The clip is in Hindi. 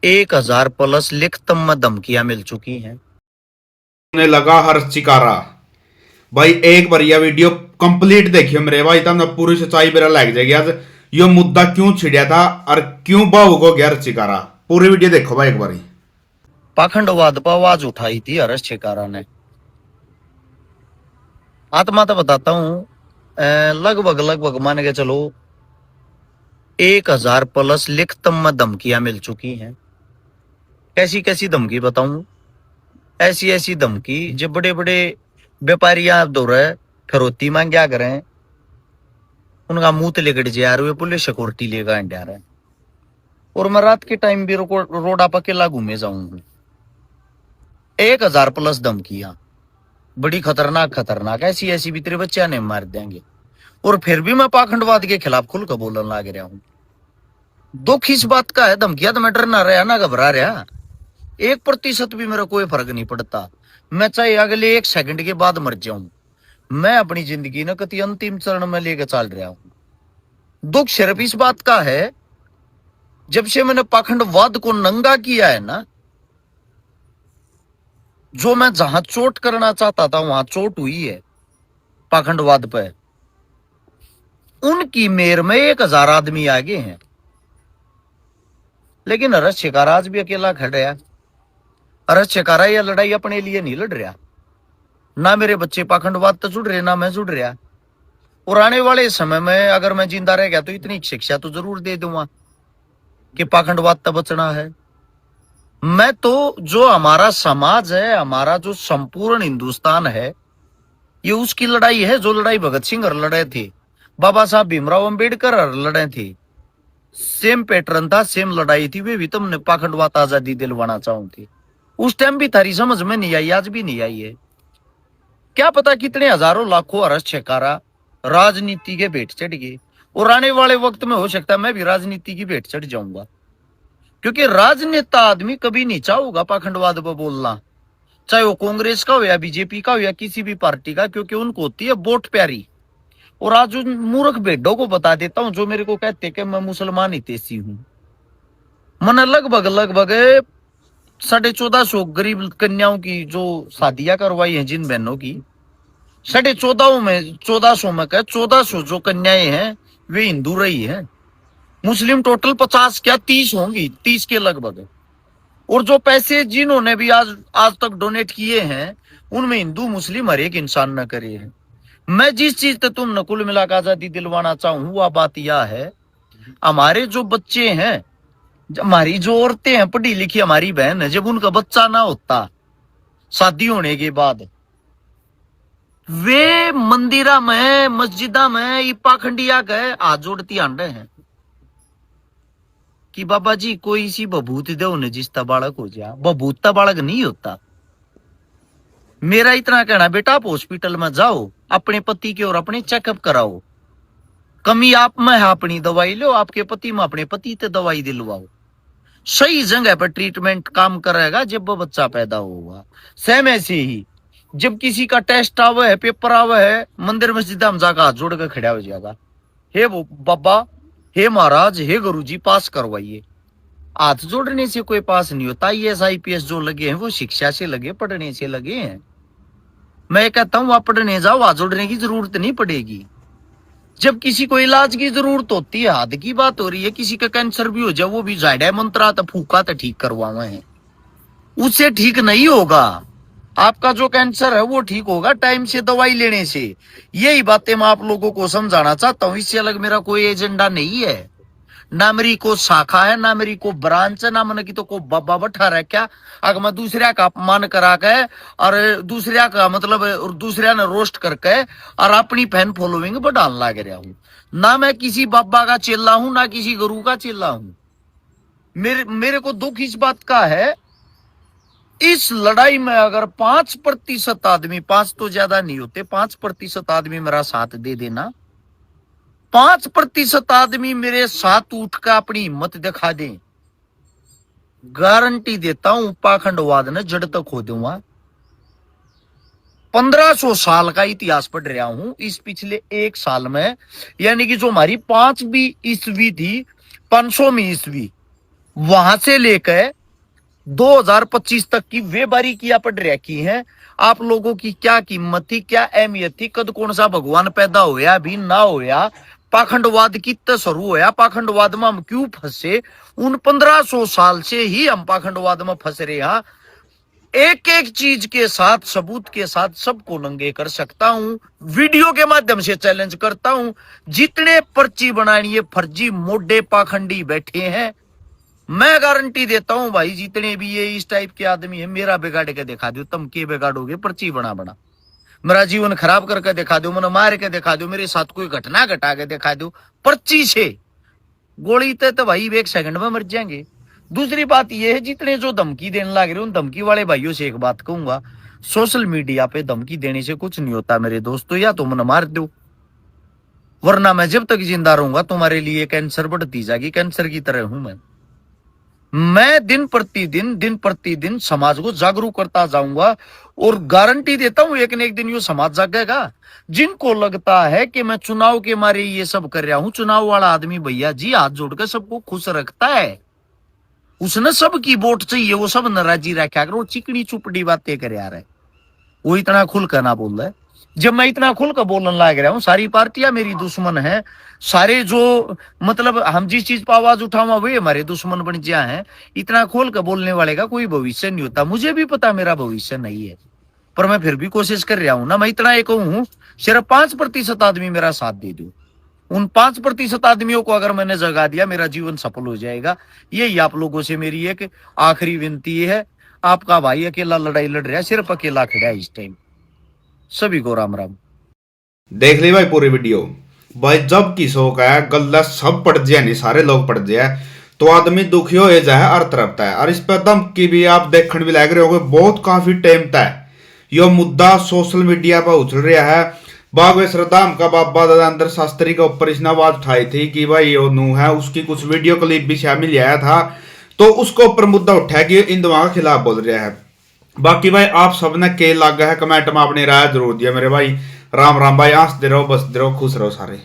1000 प्लस लिखित में धमकियां मिल चुकी हैं। ने लगा हर चिकारा। भाई एक बार यह वीडियो कंप्लीट देखियो मेरे भाई, तब पूरी सच्चाई मेरा लग जाएगी आज यो मुद्दा क्यों छिड़िया था और क्यों भावुक हो गया हर चिकारा। पूरी वीडियो देखो भाई एक बारी। पाखंडवाद पर आवाज उठाई थी हर्ष चिकारा ने। आत्मा तो बताता हूं, लगभग लगभग मान के चलो 1000 प्लस लिखित में धमकियां मिल चुकी हैं। कैसी कैसी धमकी बताऊं? ऐसी ऐसी धमकी जो बड़े बड़े व्यापारियां दो रहे फिरौती मांग्या करें, उनका मुंह तो लेकर जा रहे पुलिस सिक्योरिटी लेकर जा रहे, और मैं रात के टाइम भी रोड पर अकेला घूमे जाऊंगा। 1000 प्लस धमकियां, बड़ी खतरनाक खतरनाक, ऐसी ऐसी भी तेरे बच्चे ने मार देंगे। और फिर भी मैं पाखंडवाद के खिलाफ खुलकर बोलने लग रहा हूं। दुख इस बात का है, धमकियां तो मैं डर ना रहा ना घबरा रहा, 1% भी मेरा कोई फर्क नहीं पड़ता। मैं चाहे अगले 1 सेकंड के बाद मर जाऊं, मैं अपनी जिंदगी न कति अंतिम चरण में लेकर चल रहा हूं। दुख सिर्फ इस बात का है, जब से मैंने पाखंडवाद को नंगा किया है ना, जो मैं जहां चोट करना चाहता था वहां चोट हुई है पाखंडवाद पे। उनकी मेर में 1000 आदमी आगे हैं, लेकिन हर्ष चिकारा आज भी अकेला खड़ रहा। हर्ष चिकारा यह लड़ाई अपने लिए नहीं लड़ रहा, ना मेरे बच्चे पाखंडवाद तो जुड़ रहे, ना मैं जुड़ रहा। और आने वाले समय में अगर मैं जिंदा रह गया तो इतनी शिक्षा तो जरूर दे दूंगा कि पाखंडवाद तो बचना है। मैं तो जो हमारा समाज है, हमारा जो संपूर्ण हिंदुस्तान है, ये उसकी लड़ाई है जो लड़ाई भगत सिंह लड़े थे, बाबा साहब भीमराव अंबेडकर लड़े थे। सेम पैटर्न था, सेम लड़ाई थी, वे भी तुमने पाखंडवाद आजादी दिलवाना चाहूं थी। उस टाइम भी थारी समझ में नहीं आई, आज भी नहीं आई है। क्या पता कितने हजारों लाखों हर्ष चिकारा राजनीति के भेंट चढ़ गए, और आने वाले वक्त में हो सकता है मैं भी राजनीति की भेंट चढ़ जाऊंगा, क्योंकि राजनेता आदमी कभी नहीं चाहूंगा पाखंडवाद पर बोलना, चाहे वो कांग्रेस का हो या बीजेपी का हो या किसी भी पार्टी का, क्योंकि उनको होती है वोट प्यारी। और आज उन मूर्ख भेड़ों को बता देता हूं जो मेरे को कहते कि मैं मुसलमान हितैषी हूं। मैंने लगभग लगभग 1450 गरीब कन्याओं की जो शादियां करवाई हैं, जिन बहनों की 1400 में 1400 जो कन्याएं हैं वे हिंदू रही हैं। मुस्लिम टोटल 50 क्या 30 होंगी, 30 के लगभग। और जो पैसे जिन्होंने भी आज आज तक डोनेट किए हैं, उनमें हिंदू मुस्लिम हर एक इंसान न करे हैं। मैं जिस चीज से तुम नकुल मिलाकर आजादी दिलवाना चाहूं वह बात यह है, हमारे जो बच्चे हैं, हमारी जो औरतें हैं पढ़ी लिखी, हमारी बहन है, जब उनका बच्चा ना होता शादी होने के बाद, वे मंदिरा में मस्जिदा में पाखंडिया गए हाथ जोड़ती आंडे हैं कि बाबा जी कोई सी बबूत दे उन्हें जिसता बालक हो जाए। बबूता बालक नहीं होता। मेरा इतना कहना, बेटा आप हॉस्पिटल में जाओ, अपने पति के और अपने चेकअप कराओ, कमी आप में है अपनी दवाई लो, आपके पति में अपने पति से दवाई दिलवाओ। सही जगह पर ट्रीटमेंट काम करेगा जब वो बच्चा पैदा होगा। सेम ऐसे ही जब किसी का टेस्ट आवे है, पेपर आवे है, मंदिर मस्जिद हम जाकर हाथ जोड़ कर खड़ा हो जाएगा, हे वो बाबा, हे महाराज, हे गुरुजी पास करवाइए। हाथ जोड़ने से कोई पास नहीं होता। IAS IPS जो लगे हैं वो शिक्षा से लगे, पढ़ने से लगे हैं। मैं कहता हूं आप पढ़ने जाओ, हाथ जोड़ने की जरूरत नहीं पड़ेगी। जब किसी को इलाज की जरूरत होती है, हाथ की बात हो रही है, किसी का कैंसर भी हो जाए, वो भी जायडा मंत्रा तो फूका तो ठीक करवावे हैं, उससे ठीक नहीं होगा। आपका जो कैंसर है वो ठीक होगा टाइम से दवाई लेने से। यही बातें मैं आप लोगों को समझाना चाहता हूं। इससे अलग मेरा कोई एजेंडा नहीं है, ना मेरी को शाखा है, ना मेरी को ब्रांच है, ना मैंने की तो को बाबा बैठा रह क्या अगर मैं दूसरे का अपमान करा के और दूसरे का मतलब और दूसरे ने रोस्ट करके और अपनी फैन फॉलोइंग बढ़ाने लग रहा हूं। ना मैं किसी बाबा का चेला हूं, ना किसी गुरु का चेला हूं। मेरे को दुख इस बात का है, इस लड़ाई में अगर 5% आदमी, 5 तो ज्यादा नहीं होते, 5% आदमी मेरा साथ दे देना, 5% आदमी मेरे साथ उठकर अपनी हिम्मत दिखा दें, गारंटी देता हूं पाखंडवाद ने जड़ तक खो दूंगा। 1500 साल का इतिहास पढ़ रहा हूं इस पिछले 1 साल में, यानी कि जो हमारी 5वीं ईस्वी थी, 500वीं ईस्वी, वहां से लेकर 2025 तक की वे बारीकियां पढ़ रखी हैं। आप लोगों की क्या कीमत थी, क्या अहमियत थी, कद कौन सा भगवान पैदा होया भी ना होया, पाखंडवाद कितना शुरू होया, पाखंडवाद में हम क्यों फंसे, उन 1500 साल से ही हम पाखंडवाद में फंस रहे हैं। एक एक चीज के साथ, सबूत के साथ सबको नंगे कर सकता हूं, वीडियो के माध्यम से चैलेंज करता हूं। जितने पर्ची बनानी फर्जी मोडे पाखंडी बैठे हैं, मैं गारंटी देता हूं भाई, जितने भी ये इस टाइप के आदमी है, मेरा बिगाड़ के दिखा दो, तुम के बिगाड़ोगे, पर्ची बना बना मेरा जीवन खराब करके दिखा दो, मैंने मार के दिखा दो, मेरे साथ कोई घटना घटा के दिखा दो, पर्ची से गोली ते तो भाई 1 सेकंड में मर जाएंगे। दूसरी बात यह है, जितने जो धमकी देने लग रहे, उन धमकी वाले भाइयों से एक बात कहूंगा, सोशल मीडिया पे धमकी देने से कुछ नहीं होता मेरे दोस्तों, या तो मन मार दो, वरना मैं जब तक जिंदा रहूंगा तुम्हारे लिए कैंसर बढ़ती जाएगी, कैंसर की तरह हूं मैं दिन प्रतिदिन समाज को जागरूक करता जाऊंगा, और गारंटी देता हूं एक न एक दिन ये समाज जागेगा। जिनको लगता है कि मैं चुनाव के मारे ये सब कर रहा हूं, चुनाव वाला आदमी भैया जी हाथ जोड़कर सबको खुश रखता है, उसने सबकी वोट चाहिए, वो सब नाराजी रखा कर, वो चिकनी चुपड़ी बातें कर यार है, वो इतना खुलकर ना बोल रहा है। जब मैं इतना खुलकर बोलने लग रहा हूं, सारी पार्टियां मेरी दुश्मन है, सारे जो मतलब हम जिस चीज पर आवाज उठावा वे हमारे दुश्मन बन गया है, इतना खोल कर बोलने वाले का कोई भविष्य नहीं होता। मुझे भी पता मेरा भविष्य नहीं है, पर मैं फिर भी कोशिश कर रहा हूं ना। मैं इतना एक हूं, सिर्फ 5% आदमी मेरा साथ दे दो, उन 5% आदमियों को अगर मैंने जगा दिया, मेरा जीवन सफल हो जाएगा। यही आप लोगों से मेरी एक आखिरी विनती है। आपका भाई अकेला लड़ाई लड़ रहा है, सिर्फ अकेला खड़ा है इस टाइम। सभी को राम राम। देख ली भाई पूरी वीडियो। भाई जब की शौक है गल्ला सब पड़ जाए, नहीं सारे लोग पड़ जाए, तो आदमी दुखी हो जाए हर तरफ है। और इस पर धमकी भी आप देखने भी लग रहे हो, बहुत काफी टाइम तक यो मुद्दा सोशल मीडिया पर उछल रहा है। बागेश्वर धाम का बाबा दादांद्र शास्त्री के ऊपर इसने आवाज उठाई थी कि भाई यो नू है, उसकी कुछ वीडियो क्लिप भी शामिल आया था, तो उसको ऊपर मुद्दा उठा कि हिंदुओं के खिलाफ बोल रहा है। बाकी भाई आप सबने के लग है, कमेंट में अपनी राय जरूर दिया मेरे भाई। राम राम भाई, हंसते रहो, बसते रहो, खुश रहो सारे।